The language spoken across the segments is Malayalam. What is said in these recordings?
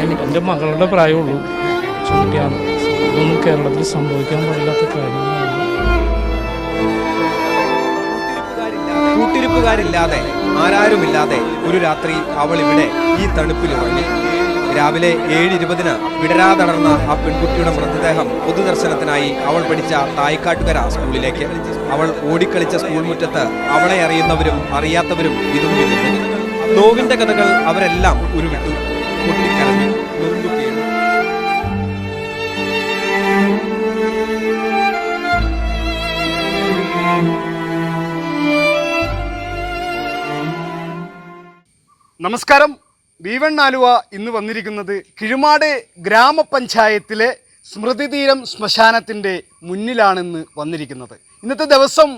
എൻ്റെ മകളുടെ പ്രായമുള്ളൂ, ചൂണ്ടിയാണ്. ഇതൊന്നും കേരളത്തിൽ സംഭവിക്കാൻ പാടില്ലാത്ത കാര്യങ്ങളാണ്. കൂട്ടിരിപ്പുകാരില്ലാതെ ആരാരുമില്ലാതെ ഒരു രാത്രി അവൾ ഇവിടെ ഈ തണുപ്പിൽ ഉറങ്ങി. രാവിലെ 7:20 വിടരാതടർന്ന ആ പെൺകുട്ടിയുടെ മൃതദേഹം പൊതുദർശനത്തിനായി അവൾ പഠിച്ച തായ്ക്കാട്ടുകര സ്കൂളിലേക്ക്. അവൾ ഓടിക്കളിച്ച സ്കൂൾ മുറ്റത്ത് അവളെ അറിയുന്നവരും അറിയാത്തവരും ഇതും വിളിക്കുന്നു. നോവിന്റെ കഥകൾ അവരെല്ലാം ഉരുവിട്ടു, പൊട്ടിക്കരഞ്ഞു, നൊന്തു വീണു. നമസ്കാരം. V1 ആലുവ ഇന്ന് വന്നിരിക്കുന്നത് കിഴുമാട് ഗ്രാമപഞ്ചായത്തിലെ സ്മൃതിതീരം ശ്മശാനത്തിൻ്റെ മുന്നിലാണെന്ന് വന്നിരിക്കുന്നത്. ഇന്നത്തെ ദിവസം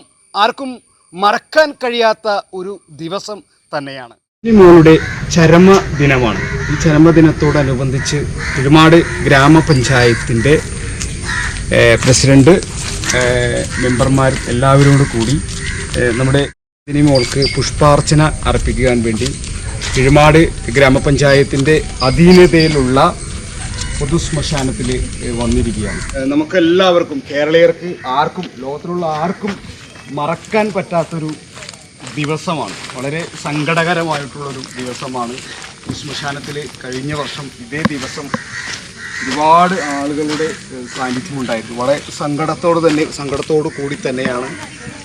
ആർക്കും മറക്കാൻ കഴിയാത്ത ഒരു ദിവസം തന്നെയാണ്. മോളുടെ ചരമദിനമാണ്. ഈ ചരമദിനത്തോടനുബന്ധിച്ച് കിഴുമാട് ഗ്രാമപഞ്ചായത്തിൻ്റെ പ്രസിഡന്റ്, മെമ്പർമാർ എല്ലാവരോടും കൂടി നമ്മുടെ മോൾക്ക് പുഷ്പാർച്ചന അർപ്പിക്കാൻ വേണ്ടി കിഴുമാട് ഗ്രാമപഞ്ചായത്തിൻ്റെ അധീനതയിലുള്ള പൊതുശ്മശാനത്തിൽ വന്നിരിക്കുകയാണ്. നമുക്കെല്ലാവർക്കും, കേരളീയർക്ക് ആർക്കും, ലോകത്തിലുള്ള ആർക്കും മറക്കാൻ പറ്റാത്തൊരു ദിവസമാണ്. വളരെ സങ്കടകരമായിട്ടുള്ളൊരു ദിവസമാണ്. ഈ ശ്മശാനത്തിൽ കഴിഞ്ഞ വർഷം ഇതേ ദിവസം ഒരുപാട് ആളുകളുടെ സാന്നിധ്യമുണ്ടായിരുന്നു. വളരെ സങ്കടത്തോടു കൂടി തന്നെയാണ്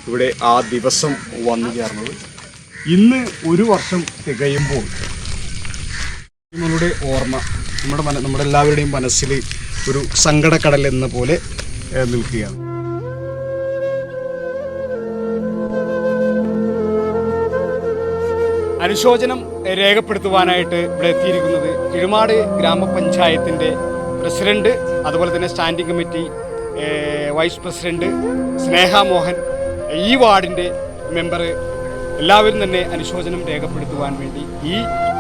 ഇവിടെ ആ ദിവസം വന്നു ചേർന്നത്. ഇന്ന് ഒരു വർഷം തികയുമ്പോൾ നമ്മളുടെ ഓർമ്മ നമ്മുടെ എല്ലാവരുടെയും മനസ്സിൽ ഒരു സങ്കടക്കടൽ എന്ന പോലെ നിൽക്കുകയാണ്. അനുശോചനം രേഖപ്പെടുത്തുവാനായിട്ട് ഇവിടെ എത്തിയിരിക്കുന്നത് കിഴുമാട് ഗ്രാമപഞ്ചായത്തിൻ്റെ പ്രസിഡന്റ്, അതുപോലെ തന്നെ സ്റ്റാൻഡിംഗ് കമ്മിറ്റി വൈസ് പ്രസിഡന്റ് സ്നേഹ മോഹൻ, ഈ വാർഡിൻ്റെ മെമ്പർ, എല്ലാവരും തന്നെ അനുശോചനം രേഖപ്പെടുത്തുവാൻ വേണ്ടി ഈ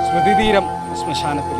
സ്മൃതിതീരം ശ്മശാനത്തിൽ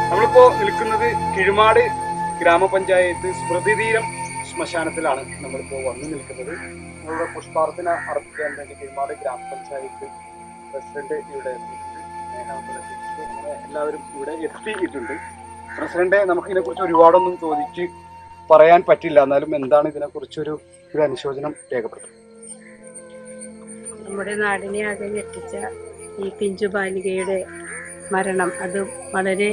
നമ്മളിപ്പോൾ നിൽക്കുന്നത് കിഴുമാട് ഗ്രാമപഞ്ചായത്ത് സ്മൃതിതീരം ശ്മശാനത്തിലാണ് നമ്മളിപ്പോൾ വന്നു നിൽക്കുന്നത്. നമ്മളുടെ പുഷ്പാർച്ചന അർപ്പിക്കാൻ വേണ്ടി കിഴുമാട് ഗ്രാമപഞ്ചായത്ത് പ്രസിഡന്റ് ഇവിടെ എല്ലാവരും ഇവിടെ എത്തിയിട്ടുണ്ട്. പ്രസിഡന്റ്, നമുക്ക് ഇതിനെക്കുറിച്ച് ഒരുപാടൊന്നും ചോദിച്ച് പറയാൻ പറ്റില്ല, എന്നാലും എന്താണ് ഇതിനെക്കുറിച്ചൊരു അനുശോചനം രേഖപ്പെടുത്തുന്നത്? നമ്മുടെ നാടിനെ ആകെ ഞെട്ടിച്ച ഈ പിഞ്ചു ബാലികയുടെ മരണം, അത് വളരെ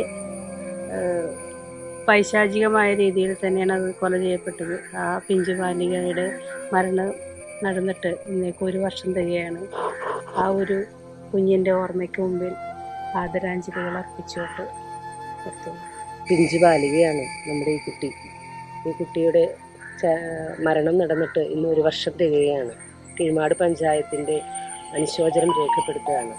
പൈശാചികമായ രീതിയിൽ തന്നെയാണ് അത് കൊല ചെയ്യപ്പെട്ടത്. ആ പിഞ്ചു ബാലികയുടെ മരണം നടന്നിട്ട് ഇന്നേക്ക് ഒരു വർഷം തികയാണ്. ആ ഒരു കുഞ്ഞിൻ്റെ ഓർമ്മയ്ക്ക് മുമ്പിൽ ആദരാഞ്ജലികൾ അർപ്പിച്ചുകൊണ്ട് നിർത്തുന്നു. പിഞ്ചു ബാലികയാണ് നമ്മുടെ ഈ കുട്ടി. ഈ കുട്ടിയുടെ മരണം നടന്നിട്ട് ഇന്ന് ഒരു വർഷം തികയാണ്. കിഴുമാട് പഞ്ചായത്തിൻ്റെ അനുശോചനം രേഖപ്പെടുത്തുകയാണ്.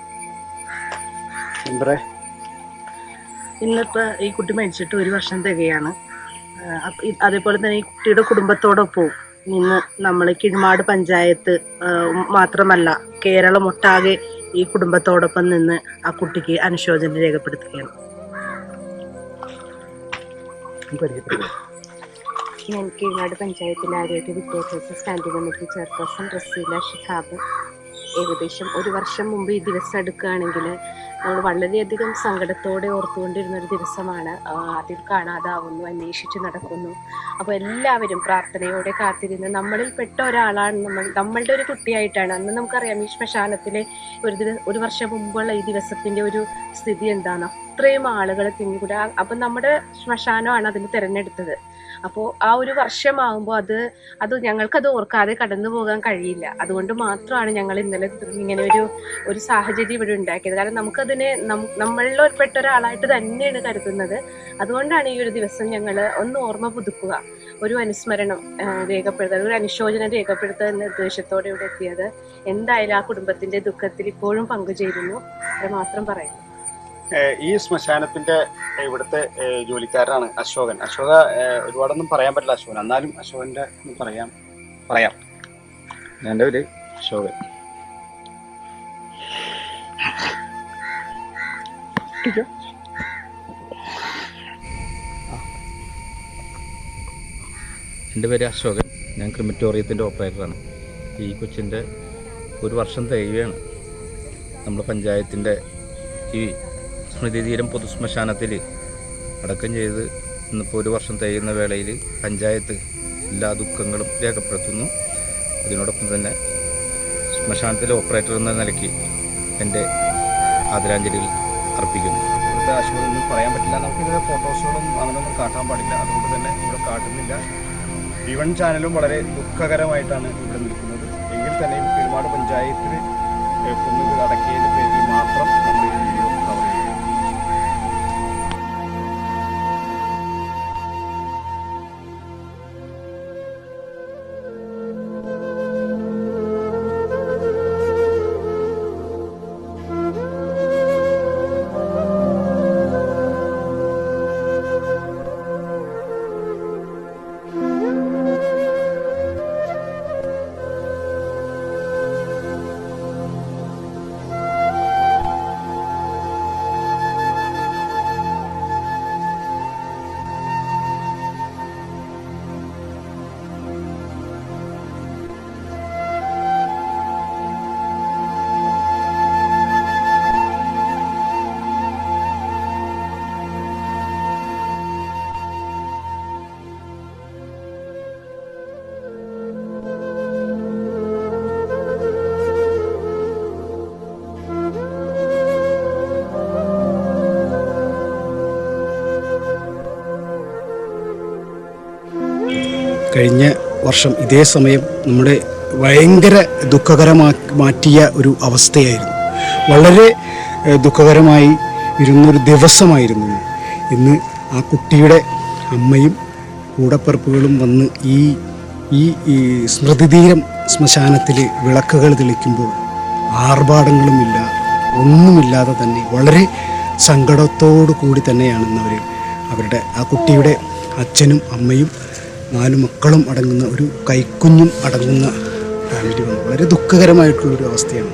ഇന്നിപ്പോൾ ഈ കുട്ടി മരിച്ചിട്ട് ഒരു വർഷം തികയാണ്. അതേപോലെ തന്നെ ഈ കുട്ടിയുടെ കുടുംബത്തോടൊപ്പം ഇന്ന് നമ്മൾ കിഴുമാട് പഞ്ചായത്ത് മാത്രമല്ല കേരളം ഒട്ടാകെ ഈ കുടുംബത്തോടൊപ്പം നിന്ന് ആ കുട്ടിക്ക് അനുശോചനം രേഖപ്പെടുത്തുകയാണ്. ഞാൻ കിഴുമാട് പഞ്ചായത്തിലെ ആരോഗ്യ വിദ്യാഭ്യാസ standing committee chairperson Raseela Shihab. ഏകദേശം ഒരു വർഷം മുമ്പ് ഈ ദിവസം എടുക്കുകയാണെങ്കിൽ നമ്മൾ വളരെയധികം സങ്കടത്തോടെ ഓർത്തുകൊണ്ടിരുന്നൊരു ദിവസമാണ്. അതിൽ കാണാതാവുന്നു, അന്വേഷിച്ച് നടക്കുന്നു. അപ്പോൾ എല്ലാവരും പ്രാർത്ഥനയോടെ കാത്തിരുന്ന് നമ്മളിൽ പെട്ട ഒരാളാണ് നമ്മളുടെ ഒരു കുട്ടിയായിട്ടാണ്. അന്ന് നമുക്കറിയാം ഈ ശ്മശാനത്തിലെ ഒരു വർഷം മുമ്പുള്ള ഈ ദിവസത്തിൻ്റെ ഒരു സ്ഥിതി എന്താണ്. അത്രയും ആളുകൾ തിങ്ങിക്കൂടെ. അപ്പം നമ്മുടെ ശ്മശാനമാണ് അതിന് തിരഞ്ഞെടുത്തത്. അപ്പോൾ ആ ഒരു വർഷമാകുമ്പോൾ അത് ഞങ്ങൾക്കത് ഓർക്കാതെ കടന്നു പോകാൻ കഴിയില്ല. അതുകൊണ്ട് മാത്രമാണ് ഞങ്ങൾ ഇന്നലെ ഇങ്ങനെ ഒരു സാഹചര്യം ഇവിടെ ഉണ്ടാക്കിയത്. കാരണം നമുക്കതിനെ നമ്മളിൽ പെട്ട ഒരാളായിട്ട് തന്നെയാണ് കരുതുന്നത്. അതുകൊണ്ടാണ് ഈ ഒരു ദിവസം ഞങ്ങൾ ഒന്ന് ഓർമ്മ പുതുക്കുക, ഒരു അനുസ്മരണം രേഖപ്പെടുത്തുക, ഒരു അനുശോചനം രേഖപ്പെടുത്തുക എന്ന ഉദ്ദേശത്തോടെ ഇവിടെ എത്തിയത്. എന്തായാലും ആ കുടുംബത്തിന്റെ ദുഃഖത്തിൽ ഇപ്പോഴും പങ്കുചേരുന്നു, അത് മാത്രം പറയുന്നു. ഈ ശ്മശാനത്തിന്റെ ഇവിടുത്തെ ജോലിക്കാരനാണ് അശോകൻ. ഒരുപാടൊന്നും പറയാൻ പറ്റില്ല അശോകൻ, എന്നാലും അശോകന്റെ പറയാം. എൻ്റെ പേര് അശോകൻ. എൻ്റെ പേര് അശോകൻ. ഞാൻ ക്രിമറ്റോറിയത്തിൻ്റെ ഓപ്പറേറ്ററാണ്. ഈ കൊച്ചിൻ്റെ 1 വർഷം തികയാണ്. നമ്മുടെ പഞ്ചായത്തിൻ്റെ ഈ സ്മൃതിതീരം പൊതുശ്മശാനത്തിൽ അടക്കം ചെയ്ത് ഇന്നിപ്പോൾ 1 വർഷം തികയുന്ന വേളയിൽ പഞ്ചായത്ത് എല്ലാ ദുഃഖങ്ങളും രേഖപ്പെടുത്തുന്നു. അതിനോടൊപ്പം തന്നെ ശ്മശാനത്തിലെ ഓപ്പറേറ്റർ എന്ന നിലയ്ക്ക് എൻ്റെ ആദരാഞ്ജലികൾ അർപ്പിക്കുന്നു. ഇവിടുത്തെ അശോകനൊന്നും പറയാൻ പറ്റില്ല. നമുക്കിതിലെ ഫോട്ടോസുകളും അങ്ങനെയൊന്നും കാട്ടാൻ പാടില്ല, അതുകൊണ്ട് തന്നെ ഇവിടെ കാട്ടുന്നില്ല. V1 ചാനലും വളരെ ദുഃഖകരമായിട്ടാണ് ഇവിടെ നിൽക്കുന്നത്. എങ്കിൽ തന്നെയും കീഴ്മാട് പഞ്ചായത്തിൽ കൊന്നു അടക്കിയതിൻ്റെ പേരിൽ മാത്രം നമ്മൾ ഈ വീഡിയോ കവർ ചെയ്യും. കഴിഞ്ഞ വർഷം ഇതേ സമയം നമ്മുടെ ഭയങ്കര മാറ്റിയ ഒരു അവസ്ഥയായിരുന്നു. വളരെ ദുഃഖകരമായി ഇരുന്നൊരു ദിവസമായിരുന്നു ഇന്ന്. ആ കുട്ടിയുടെ അമ്മയും കൂടപ്പിറപ്പുകളും വന്ന് ഈ സ്മൃതിതീരം ശ്മശാനത്തിൽ വിളക്കുകൾ തെളിക്കുമ്പോൾ ആർഭാടങ്ങളുമില്ല, ഒന്നുമില്ലാതെ തന്നെ വളരെ സങ്കടത്തോടു കൂടി തന്നെയാണ് അവരുടെ ആ കുട്ടിയുടെ അച്ഛനും അമ്മയും 4 മക്കളും അടങ്ങുന്ന ഒരു കൈക്കുഞ്ഞും അടങ്ങുന്ന ഫാമിലി വന്നു. വളരെ ദുഃഖകരമായിട്ടുള്ളൊരു അവസ്ഥയാണ്.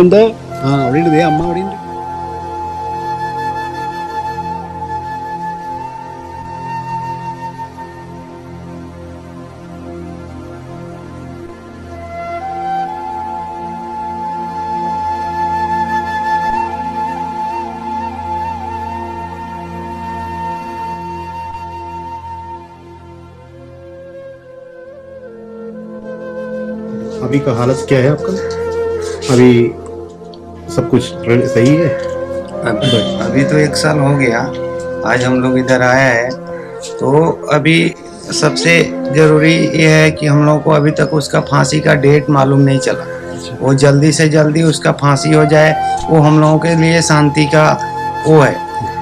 എന്താ അവിടെയുണ്ട്, അമ്മ അവിടെയുണ്ട്. अभी का हालत क्या है आपका? अभी सब कुछ सही है? अभी तो 1 साल हो गया, आज हम लोग इधर आया है। तो अभी सबसे ज़रूरी ये है कि हम लोग को अभी तक उसका फांसी का डेट मालूम नहीं चला। वो जल्दी से जल्दी उसका फांसी हो जाए, वो हम लोगों के लिए शांति का वो है।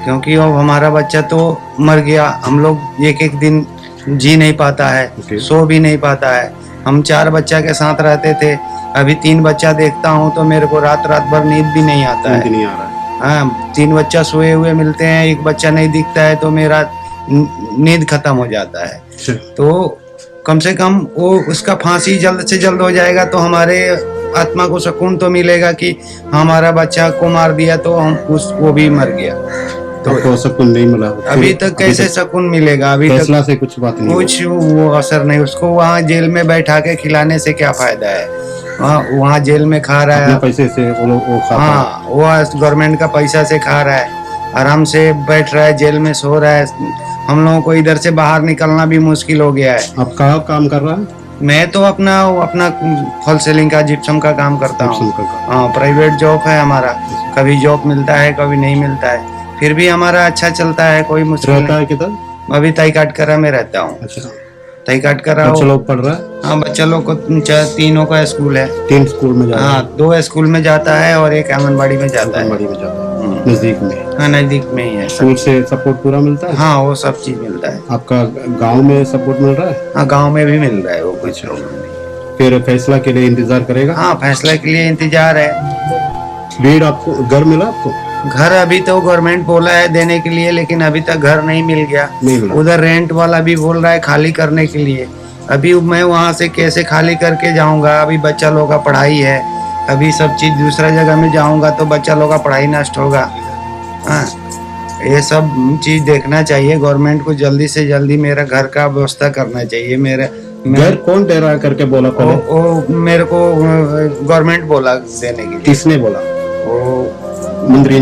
क्योंकि अब हमारा बच्चा तो मर गया, हम लोग एक दिन जी नहीं पाता है, सो भी नहीं पाता है। हम 4 बच्चा के साथ रहते थे, अभी 3 बच्चा देखता हूँ तो मेरे को रात भर नींद भी नहीं आता है। नहीं आ रहा है। हाँ, 3 बच्चा सोए हुए मिलते हैं, 1 बच्चा नहीं दिखता है तो मेरा नींद खत्म हो जाता है। तो कम से कम वो उसका फांसी जल्द से जल्द हो जाएगा तो हमारे आत्मा को सुकून तो मिलेगा कि हमारा बच्चा को मार दिया तो वो भी मर गया। तो सुकून नहीं मिला अभी तक कैसे सुकून मिलेगा? अभी तक फैसला से कुछ बात नहीं, कुछ वो असर नहीं। उसको वहाँ जेल में बैठा के खिलाने से क्या फायदा है? वहाँ जेल में खा रहा है, पैसे से वो खाता है। हाँ, वो गवर्नमेंट का पैसा से खा रहा है। आराम से बैठ रहा है, जेल में सो रहा है। हम लोगों को इधर से बाहर निकलना भी मुश्किल हो गया है। आप कहाँ काम कर रहा है? मैं तो अपना होल सेलिंग का जिप्सम का काम करता हूँ। हाँ, प्राइवेट जॉब है हमारा। कभी जॉब मिलता है, कभी नहीं मिलता है, फिर भी हमारा अच्छा चलता है, कोई मुश्किल रहता नहीं। है किधर? अभी तईकाटकरा में रहता हूँ। अच्छा, तईकाटकरा। बच्चे लोग पढ़ रहा है? हाँ, बच्चा लोग को तीनों का स्कूल है। 3 स्कूल में जाता है? हाँ, 2 स्कूल में जाता है और एक आंगनबाड़ी में जाता है। आंगनबाड़ी में जाता है, नजदीक में? हाँ, नजदीक में ही है। स्कूल से सपोर्ट पूरा मिलता है? हाँ, वो सब चीज मिलता है। आपका गांव में सपोर्ट मिल रहा है? हाँ, गांव में भी मिल रहा है वो कुछ लोग। फिर फैसला के लिए इंतजार करेगा? हाँ, फैसला के लिए इंतजार है। भीड़ आपको घर मिला? आपको घर अभी तो गवर्नमेंट बोला है देने के लिए, लेकिन अभी तक घर नहीं मिल गया। नहीं मिला। उधर रेंट वाला भी बोल रहा है खाली करने के लिए। अभी मैं वहाँ से कैसे खाली करके जाऊंगा? अभी बच्चा लोग का पढ़ाई है, अभी सब चीज दूसरा जगह में जाऊंगा तो बच्चा लोग का पढ़ाई नष्ट होगा। हाँ, ये सब चीज देखना चाहिए गवर्नमेंट को। जल्दी से जल्दी मेरा घर का व्यवस्था करना चाहिए। घर कौन दे रहा है करके बोला पहले? वो मेरे को गवर्नमेंट बोला देने के लिए। किसने बोला? वो मंत्री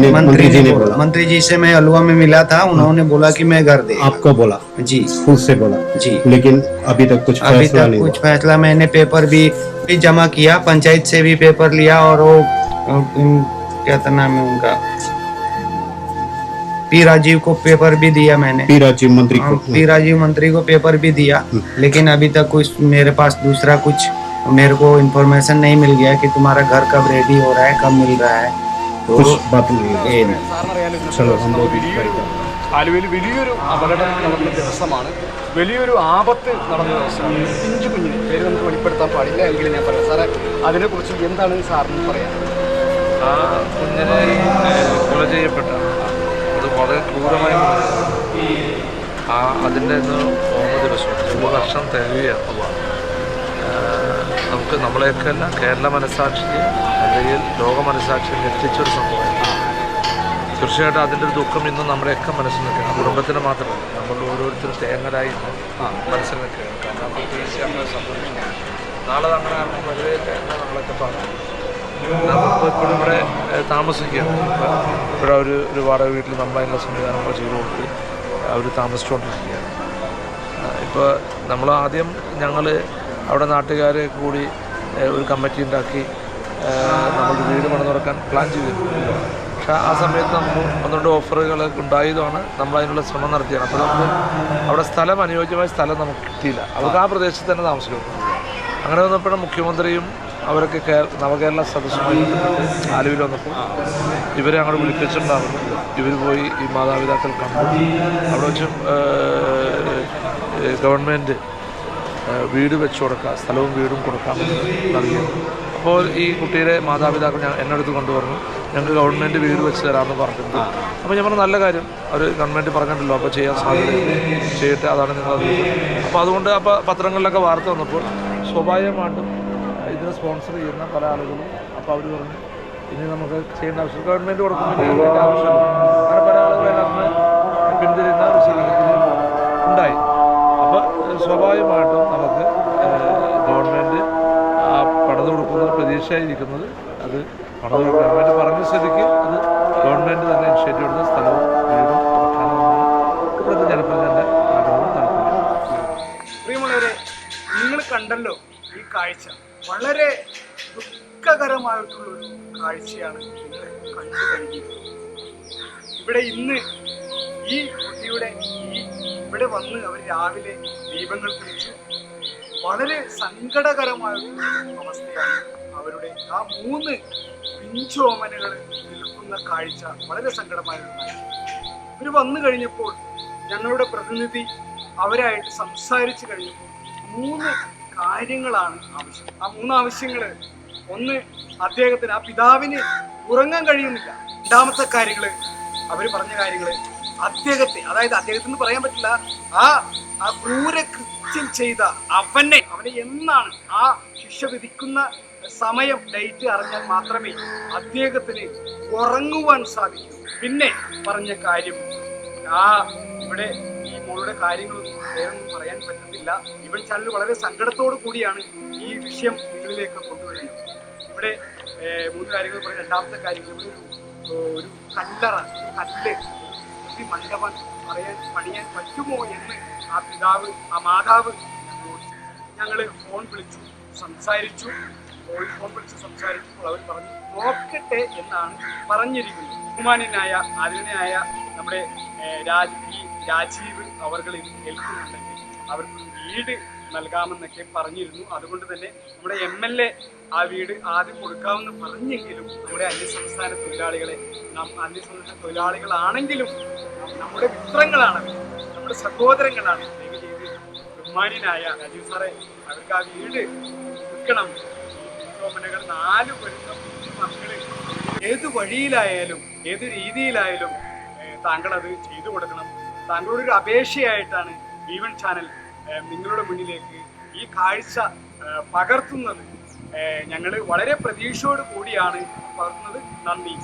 जी ने बोला? मंत्री जी से मैं अलवा में मिला था, उन्होंने बोला कि मैं घर दे। आपको बोला? जी, खुद से बोला जी। लेकिन अभी तक कुछ फैसला नहीं हुआ? फैसला मैंने पेपर भी जमा किया, पंचायत से भी पेपर लिया, और वो क्या था नाम है उनका, पी राजीव को पेपर भी दिया मैंने। पी राजीव मंत्री को? पी राजीव मंत्री को पेपर भी दिया, लेकिन अभी तक कुछ मेरे पास दूसरा कुछ मेरे को इन्फॉर्मेशन नहीं मिल गया कि तुम्हारा घर कब रेडी हो रहा है, कब मिल रहा है। तो कुछ बात नहीं है। चलो हम लोग ആലുവയിൽ വലിയൊരു അപകടം നടന്ന ദിവസമാണ്, വലിയൊരു ആപത്ത് നടന്ന ദിവസമാണ്. പിഞ്ചു കുഞ്ഞിന് പേര് നമുക്ക് വെളിപ്പെടുത്താൻ പാടില്ല എങ്കിലും ഞാൻ പറയാം. സാറേ, അതിനെക്കുറിച്ച് എന്താണ് സാറിന് പറയാൻ? ആ കുഞ്ഞിനെ കൊല ചെയ്യപ്പെട്ട അത് വളരെ ക്രൂരമായി അതിൻ്റെ 3 ദിവസം 1 വർഷം തികയുകയാണ്. നമുക്ക് നമ്മളെയൊക്കെ അല്ല, കേരള മനസ്സാക്ഷിയെ അല്ലെങ്കിൽ ലോക മനസ്സാക്ഷിയെ ഞെട്ടിച്ചൊരു സംഭവമാണ്. തീർച്ചയായിട്ടും അതിൻ്റെ ഒരു ദുഃഖം ഇന്നും നമ്മുടെയൊക്കെ മനസ്സിൽ നിൽക്കുകയാണ്. കുടുംബത്തിന് മാത്രമല്ല, നമ്മൾ ഓരോരുത്തരും തേങ്ങരായി മനസ്സിൽ നിൽക്കുകയാണ്. കാരണം പ്രത്യേകിച്ച് അങ്ങനെ സംഭവിച്ചു. നാളെ അങ്ങനെ ആർക്കും വെറുതെ തേങ്ങ നമ്മളൊക്കെ പറഞ്ഞു. നമ്മളിപ്പോൾ ഇപ്പോഴും ഇവിടെ താമസിക്കുകയാണ്. ഇവിടെ ഒരു വാടക വീട്ടിൽ നമ്മളതിനുള്ള സംവിധാനങ്ങൾ ചെയ്തു കൊടുത്ത് അവർ താമസിച്ചുകൊണ്ടിരിക്കുകയാണ്. ഇപ്പോൾ നമ്മൾ ആദ്യം ഞങ്ങൾ അവിടെ നാട്ടുകാരെ കൂടി ഒരു കമ്മിറ്റി ഉണ്ടാക്കി നമ്മൾ വീട് പണി തുറക്കാൻ പ്ലാൻ ചെയ്തിട്ടുണ്ട്. പക്ഷേ ആ സമയത്ത് നമുക്ക് 1-2 ഓഫറുകളൊക്കെ ഉണ്ടായതാണ് നമ്മൾ അതിനുള്ള ശ്രമം നടത്തിയാണ്. അപ്പോൾ നമുക്ക് അവിടെ സ്ഥലം, അനുയോജ്യമായ സ്ഥലം നമുക്ക് കിട്ടിയില്ല. അവർക്ക് ആ പ്രദേശത്ത് തന്നെ താമസിക്കും. അങ്ങനെ വന്നപ്പോഴും മുഖ്യമന്ത്രിയും അവരൊക്കെ നവകേരള സദസ്സുമായി ആലുവയിൽ വന്നപ്പോൾ ഇവരെ അങ്ങോട്ട് വിളിപ്പിച്ചിട്ടുണ്ടായിരുന്നു. ഇവർ പോയി ഈ മാതാപിതാക്കൾ കണ്ടു. അവിടെ വെച്ചും ഗവൺമെൻറ് വീട് വെച്ച് കൊടുക്കുക, സ്ഥലവും വീടും കൊടുക്കാമെന്ന് നൽകിയത്. അപ്പോൾ ഈ കുട്ടിയുടെ മാതാപിതാക്കൾ എന്നടുത്ത് കൊണ്ടുവന്നു, ഞങ്ങൾക്ക് ഗവൺമെൻറ് വീട് വെച്ച് തരാമെന്ന് പറഞ്ഞിട്ടുണ്ട്. അപ്പോൾ ഞാൻ പറഞ്ഞു നല്ല കാര്യം, അവർ ഗവൺമെൻറ് പറഞ്ഞിട്ടുള്ളൂ, അപ്പോൾ ചെയ്യാൻ സാധ്യതയുണ്ട്, ചെയ്യട്ടെ, അതാണ് നിങ്ങളത്. അപ്പോൾ അതുകൊണ്ട് അപ്പോൾ പത്രങ്ങളിലൊക്കെ വാർത്ത വന്നപ്പോൾ സ്വാഭാവികമായിട്ടും ഇതിനെ സ്പോൺസർ ചെയ്യുന്ന പല ആളുകളും അപ്പോൾ അവർ പറഞ്ഞു ഇനി നമുക്ക് ചെയ്യേണ്ട ആവശ്യം ഗവൺമെൻറ് കൊടുക്കുമ്പോൾ ആവശ്യമില്ല. അങ്ങനെ പല ആളുകളും അതിനകത്ത് പിന്തിരിയുന്ന ഒരു സാഹചര്യം ഉണ്ടായി. അപ്പോൾ സ്വാഭാവികമായിട്ടും നമുക്ക് ഗവൺമെൻറ് ആ പണിത് കൊടുക്കുന്ന പ്രതീക്ഷയായിരിക്കുന്നത് അത് പണിത് ഗവൺമെൻറ് പറഞ്ഞ സ്ഥിതിക്ക് അത് ഗവൺമെൻറ് തന്നെ ഇനിഷ്യേറ്റീവ് എടുത്ത സ്ഥലവും വീടും കൊടുക്കാനെന്നാണ് ഇവിടുത്തെ ജനപ്രതിനിധിയുടെ ആഗ്രഹവും താല്പര്യം. പ്രിയമുള്ളവരെ, നിങ്ങൾ കണ്ടല്ലോ ഈ കാഴ്ച. വളരെ ദുഃഖകരമായിട്ടുള്ളൊരു കാഴ്ചയാണ് നിങ്ങൾ കണ്ടു കഴിഞ്ഞത്. ഇവിടെ ഇന്ന് ഈ കുട്ടിയുടെ ഇവിടെ വന്ന് അവർ രാവിലെ ദീപങ്ങൾ തെളിച്ചു. വളരെ സങ്കടകരമായിട്ടുള്ള അവസ്ഥയാണ് അവരുടെ ആ 3 പിഞ്ചോമനകൾ നിൽക്കുന്ന കാഴ്ച. വളരെ സങ്കടമായൊരു കാഴ്ച. ഇവർ വന്നു കഴിഞ്ഞപ്പോൾ ഞങ്ങളുടെ പ്രതിനിധി അവരായിട്ട് സംസാരിച്ചു കഴിഞ്ഞപ്പോൾ 3 കാര്യങ്ങളാണ് ആവശ്യം. ആ 3 ആവശ്യങ്ങൾ, ഒന്ന് അദ്ദേഹത്തിന്, ആ പിതാവിന് ഉറങ്ങാൻ കഴിയുന്നില്ല. രണ്ടാമത്തെ കാര്യങ്ങള് അവർ പറഞ്ഞ കാര്യങ്ങള് അദ്ദേഹത്തെ, അതായത് അദ്ദേഹത്തിന് പറയാൻ പറ്റില്ല, ആ ക്രൂരകൃത്യം ചെയ്ത അവനെ എന്നാണ് ആ ശിക്ഷ വിധിക്കുന്ന സമയം, ഡേറ്റ് അറിഞ്ഞാൽ മാത്രമേ അദ്ദേഹത്തിന് ഉറങ്ങുവാൻ സാധിക്കൂ. പിന്നെ പറഞ്ഞ കാര്യം, ഇവിടെ ഈ മോളുടെ കാര്യങ്ങളൊന്നും വേറൊന്നും പറയാൻ പറ്റത്തില്ല. ഇവൻ ചാനൽ വളരെ സങ്കടത്തോടു കൂടിയാണ് ഈ വിഷയം നിങ്ങളിലേക്ക് കൊണ്ടുവരുന്നത്. ഇവിടെ 3 കാര്യങ്ങൾ പറയും. രണ്ടാമത്തെ കാര്യങ്ങൾ, ഇവിടെ ഒരു കല്ലറ, കല്ല്, ഒരു മണ്ഡപം പണിയാൻ പറ്റുമോ എന്ന് ആ പിതാവ്, ആ മാതാവ് ഞങ്ങൾ ഫോൺ വിളിച്ചു സംസാരിച്ചു. ഫോൺ വിളിച്ച് സംസാരിച്ചപ്പോൾ അവർ പറഞ്ഞു നോക്കട്ടെ എന്നാണ് പറഞ്ഞിരിക്കുന്നത്. ബഹുമാന്യനായ ആദരണീയനായ നമ്മുടെ രാജീവ് അവർകൾ കേൾക്കുന്നുണ്ടെങ്കിൽ അവർക്ക് വീട് നൽകാമെന്നൊക്കെ പറഞ്ഞിരുന്നു. അതുകൊണ്ട് തന്നെ നമ്മുടെ MLA ആ വീട് ആദ്യം കൊടുക്കാമെന്ന് പറഞ്ഞെങ്കിലും നമ്മുടെ അന്യസംസ്ഥാന തൊഴിലാളികളാണെങ്കിലും നമ്മുടെ മിത്രങ്ങളാണ്, നമ്മുടെ സഹോദരങ്ങളാണ്. ദയവ് ചെയ്ത് ബഹുമാന്യനായ രാജീവ് സാറെ അവർക്ക് ആ വീട് കൊടുക്കണം. ഓമനകൾ 4 വരുന്ന മക്കള് ഏത് വഴിയിലായാലും ഏത് രീതിയിലായാലും താങ്കൾ അത് ചെയ്തു കൊടുക്കണം. താങ്കളോടൊരു അപേക്ഷയായിട്ടാണ് V1 ചാനൽ നിങ്ങളുടെ മുന്നിലേക്ക് ഈ കാഴ്ച പകർത്തുന്നത്. ഞങ്ങൾ വളരെ പ്രതീക്ഷയോട് കൂടിയാണ് പകർത്തുന്നത്. നന്ദി.